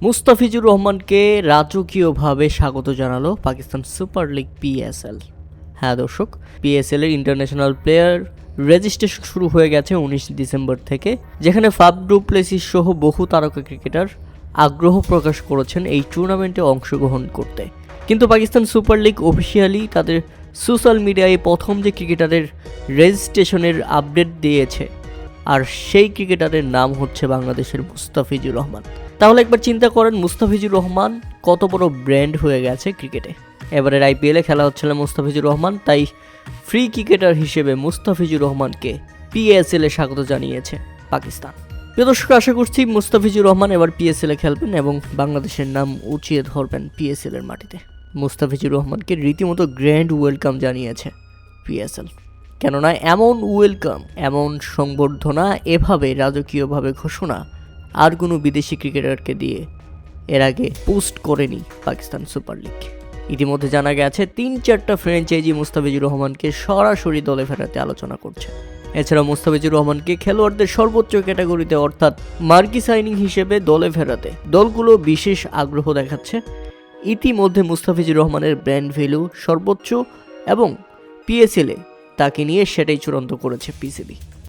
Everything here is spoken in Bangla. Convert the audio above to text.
মুস্তাফিজুর রহমানকে রাজকীয়ভাবে স্বাগত জানালো পাকিস্তান সুপার লিগ পিএসএল। হ্যাঁ দর্শক, পিএসএল এর ইন্টারন্যাশনাল প্লেয়ার রেজিস্ট্রেশন শুরু হয়ে গেছে 19 ডিসেম্বর থেকে, যেখানে ফাফ ডু প্লেসিস সহ বহু তারকা ক্রিকেটার আগ্রহ প্রকাশ করেছেন এই টুর্নামেন্টে অংশগ্রহণ করতে। কিন্তু পাকিস্তান সুপার লিগ অফিসিয়ালি তাদের সোশ্যাল মিডিয়ায় প্রথম যে ক্রিকেটারের রেজিস্ট্রেশনের আপডেট দিয়েছে, আর সেই ক্রিকেটারের নাম হচ্ছে বাংলাদেশের মুস্তাফিজুর রহমান। তাহলে একবার চিন্তা করেন মুস্তাফিজুর রহমান কত বড় ব্র্যান্ড হয়ে গেছে ক্রিকেটে। এবারের আইপিএলে খেলা হচ্ছিল মুস্তাফিজুর রহমান, তাই ফ্রি ক্রিকেটার হিসেবে মুস্তাফিজুর রহমানকে পিএসএলে স্বাগত জানিয়েছে পাকিস্তান। প্রিয় দর্শক, আশা করছি মুস্তাফিজুর রহমান এবার পিএসএলে খেলবেন এবং বাংলাদেশের নাম উঁচিয়ে ধরবেন পিএসএলের মাটিতে। মুস্তাফিজুর রহমানকে রীতিমতো গ্র্যান্ড ওয়েলকাম জানিয়েছে পিএসএল, কেননা এমন ওয়েলকাম, এমন সংবর্ধনা, এভাবে রাজকীয়ভাবে ঘোষণা আর কোনো বিদেশি ক্রিকেটারকে দিয়ে এর আগে পোস্ট করেনি পাকিস্তান সুপার লিগ। ইতিমধ্যে জানা গেছে 3-4টা ফ্র্যাঞ্চাইজি মুস্তাফিজুর রহমানকে সরাসরি দলে ফেরাতে আলোচনা করছে। এছাড়া মুস্তাফিজুর রহমানকে খেলোয়াড়দের সর্বোচ্চ ক্যাটাগরিতে অর্থাৎ মার্কি সাইনিং হিসেবে দলে ফেরাতে দলগুলো বিশেষ আগ্রহ দেখাচ্ছে। ইতিমধ্যে মুস্তাফিজুর রহমানের ব্র্যান্ড ভ্যালু সর্বোচ্চ এবং পিএসএলে তাকে নিয়ে সেটাই চূড়ান্ত করেছে পিসিবি।